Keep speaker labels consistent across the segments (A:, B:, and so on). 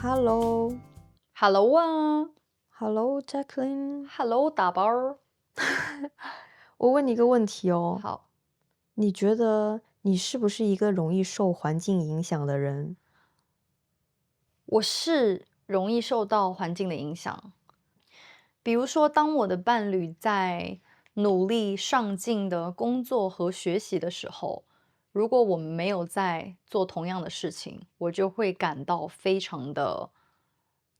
A: Hello，Hello
B: Hello 啊
A: Jacqueline，，Hello
B: 打包儿。
A: 我问你一个问题哦，
B: 好，
A: 你觉得你是不是一个容易受环境影响的人？
B: 我是容易受到环境的影响。比如说，当我的伴侣在努力上进的工作和学习的时候，如果我们没有在做同样的事情，我就会感到非常的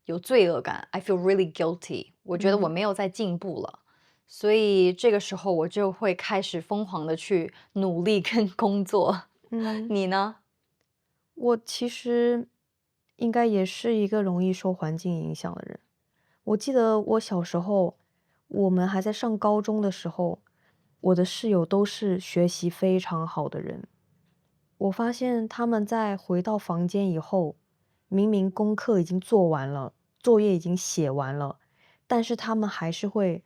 B: 有罪恶感。I feel really guilty。我觉得我
A: 嗯
B: 没有在进步了，所以这个时候我就会开始疯狂的去努力跟工作。
A: 嗯，
B: 你呢？
A: 我其实应该也是一个容易受环境影响的人。我记得我小时候，我们还在上高中的时候，我的室友都是学习非常好的人。我发现他们在回到房间以后，明明功课已经做完了，作业已经写完了，但是他们还是会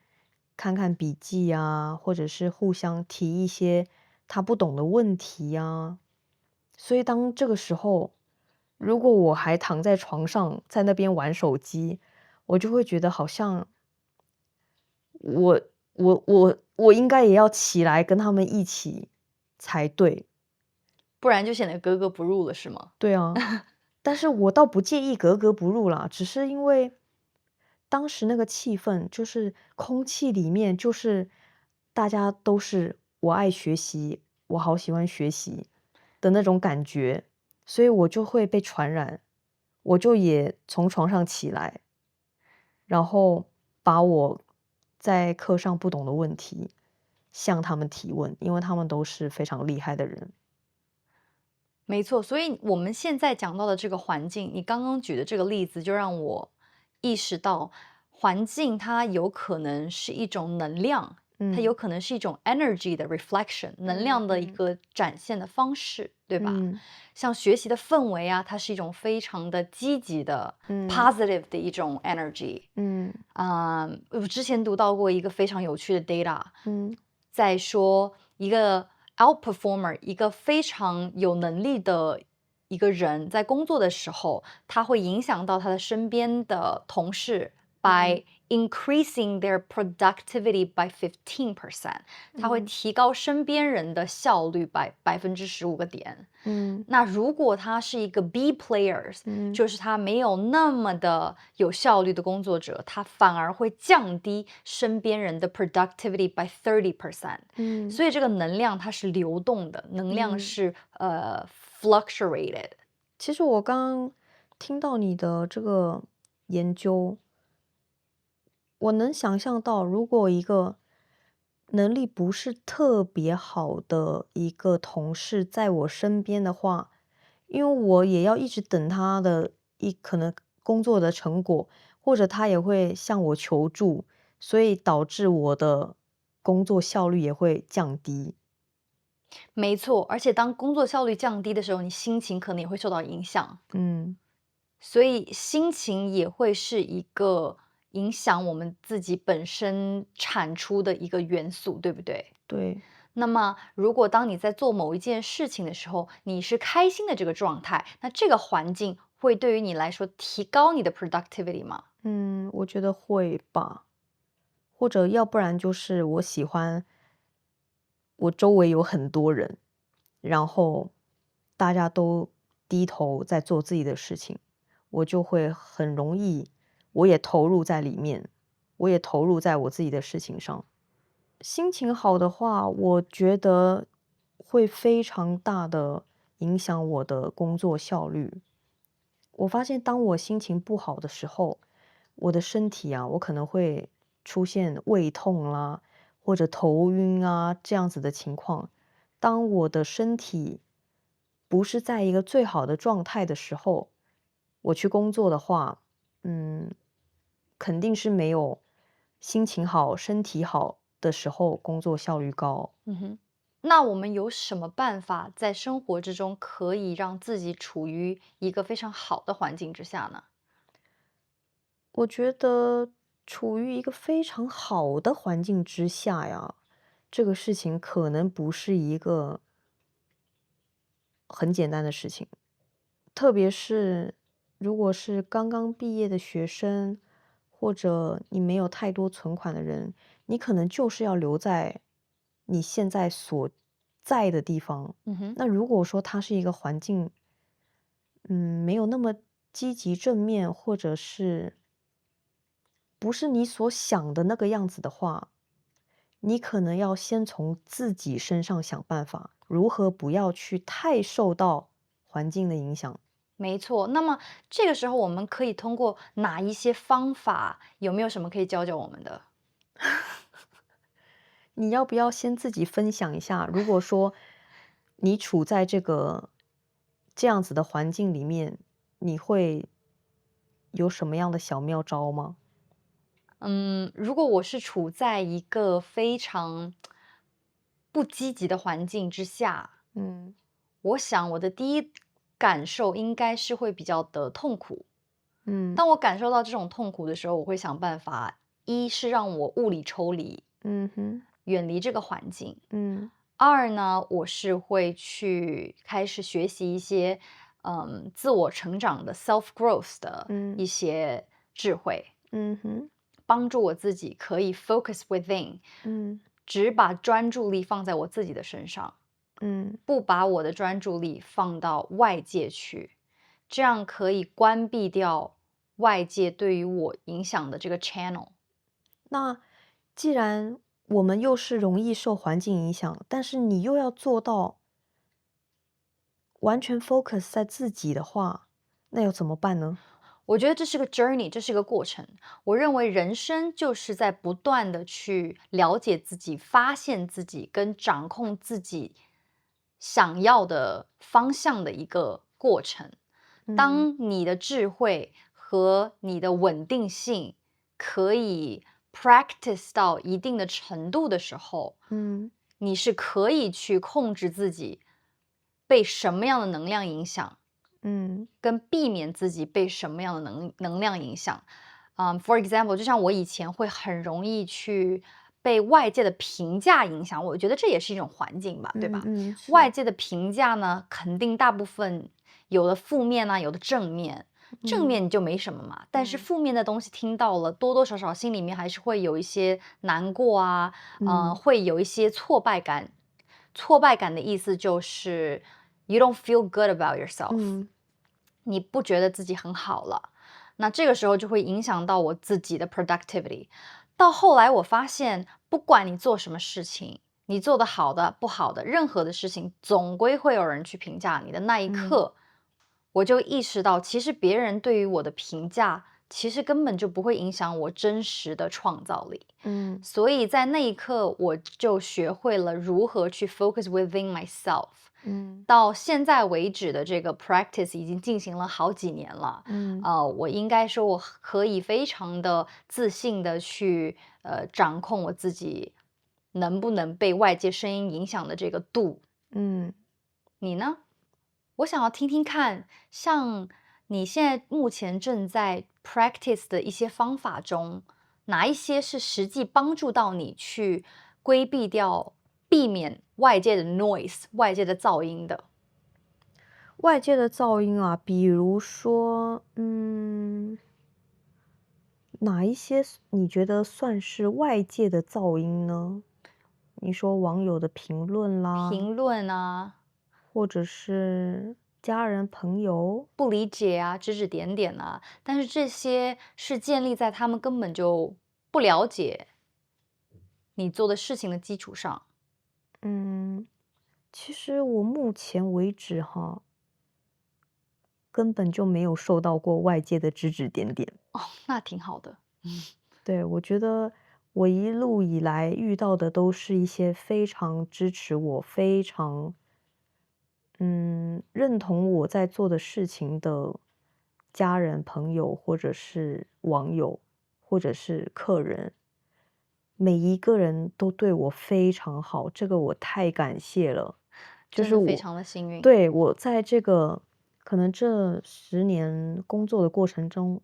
A: 看看笔记啊，或者是互相提一些他不懂的问题呀。所以当这个时候，如果我还躺在床上在那边玩手机，我就会觉得好像我我应该也要起来跟他们一起才对。
B: 不然就显得格格不入了，是吗？
A: 对啊，但是我倒不介意格格不入啦，只是因为当时那个气氛，就是空气里面就是大家都是我爱学习，我好喜欢学习的那种感觉，所以我就会被传染，我就也从床上起来，然后把我在课上不懂的问题向他们提问，因为他们都是非常厉害的人。
B: 没错，所以我们现在讲到的这个环境，你刚刚举的这个例子，就让我意识到，环境它有可能是一种能量，它有
A: 嗯
B: 可能是一种 energy 的 reflection，能量的一
A: 嗯嗯
B: 个展现的方式，对吧？
A: 嗯
B: 像学习的氛围啊，它是一种非常的积极的
A: 嗯
B: positive 的一种 energy。
A: 嗯
B: 我之前读到过一个非常有趣的 data，
A: 嗯
B: 在说一个 outperformer，一个非常有能力的一个人，在工作的时候，他会影响到他的身边的同事
A: 嗯
B: ，by increasing their productivity by 15%，他会
A: 嗯
B: 提高身边人的效率15%个点。
A: 嗯
B: 那如果他是一个 B players，
A: 嗯
B: 就是他没有那么的有效率的工作者，他反而会降低身边人的 productivity by 30%。
A: 嗯
B: 所以这个能量它是流动的，能量
A: 嗯，
B: 是fluctuated。
A: 其实我刚刚听到你的这个研究，我能想象到，如果一个能力不是特别好的一个同事在我身边的话，因为我也要一直等他的可能工作的成果，或者他也会向我求助，所以导致我的工作效率也会降低。
B: 没错，而且当工作效率降低的时候，你心情可能也会受到影响，
A: 嗯，
B: 所以心情也会是一个影响我们自己本身产出的一个元素，对不对？
A: 对。
B: 那么，如果当你在做某一件事情的时候，你是开心的这个状态，那这个环境会对于你来说提高你的 productivity 吗？
A: 嗯，我觉得会吧，或者要不然就是我喜欢我周围有很多人，然后大家都低头在做自己的事情，我就会很容易，我也投入在里面，我也投入在我自己的事情上。心情好的话，我觉得会非常大的影响我的工作效率。我发现当我心情不好的时候，我的身体啊，我可能会出现胃痛啦，或者头晕啊这样子的情况。当我的身体不是在一个最好的状态的时候，我去工作的话，嗯，肯定是没有心情好、身体好的时候工作效率高。
B: 嗯哼，那我们有什么办法在生活之中可以让自己处于一个非常好的环境之下呢？
A: 我觉得处于一个非常好的环境之下呀，这个事情可能不是一个很简单的事情，特别是如果是刚刚毕业的学生，或者你没有太多存款的人，你可能就是要留在你现在所在的地方。
B: 嗯哼。
A: 那如果说它是一个环境，没有那么积极正面，或者是不是你所想的那个样子的话，你可能要先从自己身上想办法，如何不要去太受到环境的影响。
B: 没错，那么这个时候我们可以通过哪一些方法？有没有什么可以教教我们的？
A: 你要不要先自己分享一下，如果说你处在这样子的环境里面，你会有什么样的小妙招吗？
B: 如果我是处在一个非常不积极的环境之下，
A: 嗯
B: 我想我的第一感受应该是会比较的痛苦。
A: 嗯
B: 当我感受到这种痛苦的时候，我会想办法，一是让我物理抽离，
A: 嗯哼
B: 远离这个环境；
A: 嗯
B: 二呢，我是会去开始学习一些自我成长的 self growth 的
A: 嗯
B: 一些智慧，
A: 嗯哼
B: 帮助我自己可以 focus within，
A: 嗯
B: 只把专注力放在我自己的身上，
A: 嗯。
B: 不把我的专注力放到外界去，这样可以关闭掉外界对于我影响的这个 channel。
A: 那既然我们又是容易受环境影响，但是你又要做到完全 focus 在自己的话，那要怎么办呢？
B: 我觉得这是个 journey，这是个过程。我认为人生就是在不断的去了解自己、发现自己跟掌控自己想要的方向的一个过程。
A: 嗯
B: 当你的智慧和你的稳定性可以 practice 到一定的程度的时候，
A: 嗯
B: 你是可以去控制自己被什么样的能量影响，
A: 嗯
B: 跟避免自己被什么样的能量影响。For example，就像我以前会很容易去被外界的评价影响，我觉得这也是一种环境吧，对吧？外
A: 是，
B: 界的评价呢，肯定大部分有的负面啊，有的正面。正
A: 嗯
B: 面你就没什么嘛，但是
A: 嗯
B: 负面的东西听到了，多多少少心里面还是会有一些难过啊，
A: 嗯
B: 会有一些挫败感。挫败感的意思就是 you don't feel good about yourself，
A: 嗯
B: 你不觉得自己很好了，那这个时候就会影响到我自己的 productivity。到后来我发现，不管你做什么事情，你做的好的、不好的，任何的事情，总归会有人去评价你的那一
A: 嗯
B: 刻，我就意识到，其实别人对于我的评价，其实根本就不会影响我真实的创造力。
A: 嗯
B: 所以在那一刻，我就学会了如何去 focus within myself。
A: 嗯
B: 到现在为止的这个 practice 已经进行了好几年了，
A: 嗯
B: 我应该说我可以非常的自信的去掌控我自己能不能被外界声音影响的这个度。
A: 嗯。
B: 你呢？我想要听听看，像你现在目前正在 practice 的一些方法中，哪一些是实际帮助到你去规避掉、避免外界的 noise、外界的噪音的？
A: 外界的噪音啊，比如说，哪一些你觉得算是外界的噪音呢？你说网友的评论啦，
B: 评论啊，
A: 或者是家人朋友，
B: 不理解啊，指指点点啊，但是这些是建立在他们根本就不了解你做的事情的基础上。
A: 嗯，其实我目前为止哈，根本就没有受到过外界的指指点点。
B: 哦，那挺好的。
A: 对，我觉得我一路以来遇到的都是一些非常支持我、非常认同我在做的事情的家人、朋友，或者是网友，或者是客人，每一个人都对我非常好，这个我太感谢了。就是我，
B: 真的非常的幸运。
A: 对，我在可能这10年工作的过程中，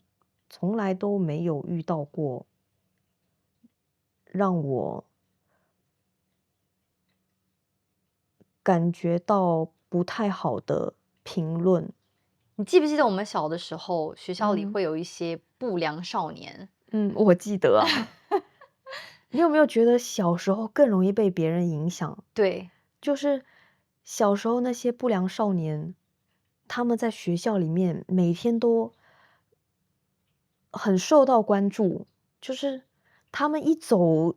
A: 从来都没有遇到过让我感觉到不太好的评论。
B: 你记不记得我们小的时候，学校里
A: 嗯
B: 会有一些不良少年？
A: 我记得啊。你有没有觉得小时候更容易被别人影响？
B: 对，
A: 就是小时候那些不良少年，他们在学校里面每天都很受到关注，就是他们一走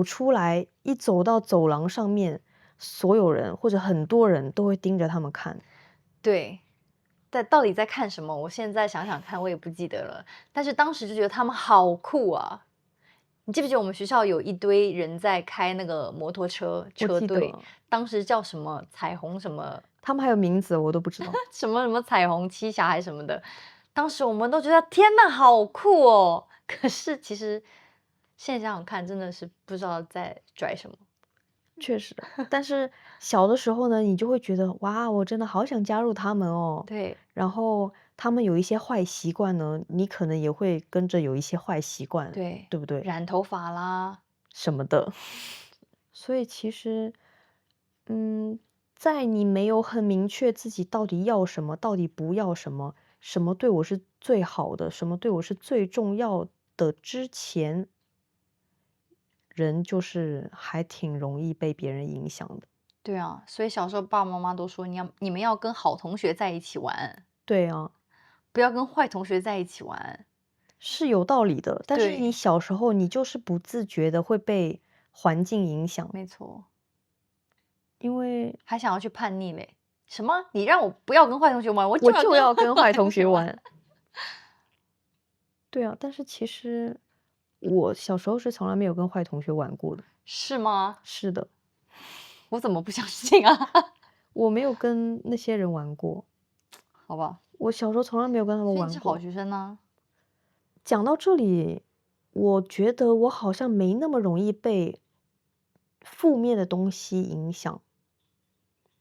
A: 出来，一走到走廊上面，所有人或者很多人都会盯着他们看。
B: 对，但到底在看什么？我现在想想看，我也不记得了。但是当时就觉得他们好酷啊！你记不记得我们学校有一堆人在开那个摩托车
A: 我
B: 车队，
A: 记得
B: 当时叫什么彩虹什么
A: 他们还有名字，我都不知道。
B: 什么什么彩虹七侠还是什么的，当时我们都觉得天呐，好酷哦！可是其实现在想想看，真的是不知道在拽什么。
A: 确实，但是小的时候呢，你就会觉得哇，我真的好想加入他们哦。
B: 对
A: 然后他们有一些坏习惯呢，你可能也会跟着有一些坏习惯，
B: 对，
A: 对不对？
B: 染头发啦，
A: 什么的。所以其实，在你没有很明确自己到底要什么，到底不要什么，什么对我是最好的，什么对我是最重要的之前，人就是还挺容易被别人影响的。
B: 对啊，所以小时候爸爸妈妈都说你们要跟好同学在一起玩，
A: 对啊，
B: 不要跟坏同学在一起玩。
A: 是有道理的，但是你
B: 对，
A: 小时候你就是不自觉的会被环境影响，
B: 没错，
A: 因为
B: 还想要去叛逆嘞。什么？你让我不要跟坏同学玩，我就
A: 我就
B: 要跟
A: 要跟坏
B: 同
A: 同学
B: 玩。
A: 玩。对啊，但是其实我小时候是从来没有跟坏同学玩过的。
B: 是吗？
A: 是的，
B: 我怎么不相信啊？
A: 我没有跟那些人玩过，
B: 好吧，
A: 我小时候从来没有跟他们
B: 所以你是好
A: 玩过。
B: 学生呢、
A: 讲到这里，我觉得我好像没那么容易被负面的东西影响，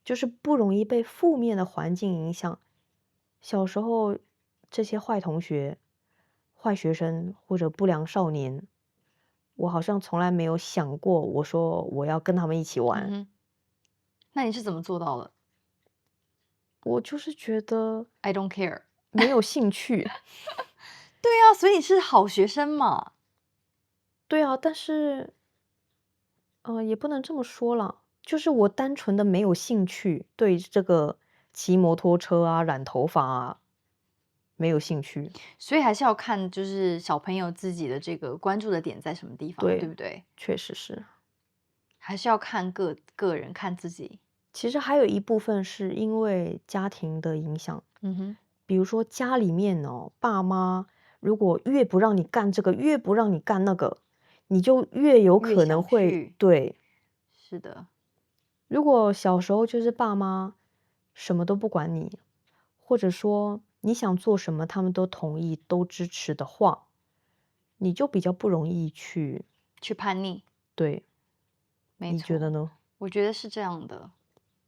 A: 就是不容易被负面的环境影响。小时候这些坏同学、坏学生或者不良少年，我好像从来没有想过，我说我要跟他们一起玩。
B: 嗯哼，那你是怎么做到的
A: 我就是觉得
B: ？I don't care。
A: 没有兴趣。
B: 对啊，所以你是好学生嘛。
A: 对啊，但是，也不能这么说啦，就是我单纯的没有兴趣，对这个骑摩托车啊、染头发啊，没有兴趣。
B: 所以还是要看，就是小朋友自己的这个关注的点在什么地方，对
A: 对，
B: 不对？
A: 确实是。
B: 还是要看个人，看自己。
A: 其实还有一部分是因为家庭的影响，
B: 嗯哼，
A: 比如说家里面哦，爸妈如果越不让你干这个，越不让你干那个，你就越有可能
B: 越想
A: 会
B: 去，
A: 对。
B: 是的，
A: 如果小时候就是爸妈什么都不管你，或者说你想做什么他们都同意、都支持的话，你就比较不容易去
B: 去叛逆，
A: 对，
B: 没错，
A: 你觉得呢？
B: 我觉得是这样的。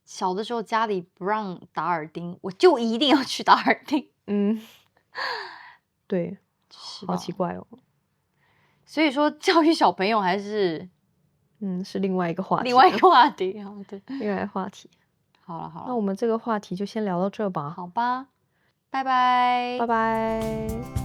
B: 小的时候家里不让打耳钉，我就一定要去打耳钉，
A: 嗯，对，好奇
B: 是吧？
A: 怪哦。
B: 所以说，教育小朋友还是
A: 是另外一个话题了，
B: 另外一个话题啊。对，
A: 另外一个话题。
B: 好了好了，
A: 那我们这个话题就先聊到这吧，
B: 好吧，拜拜。
A: 拜拜。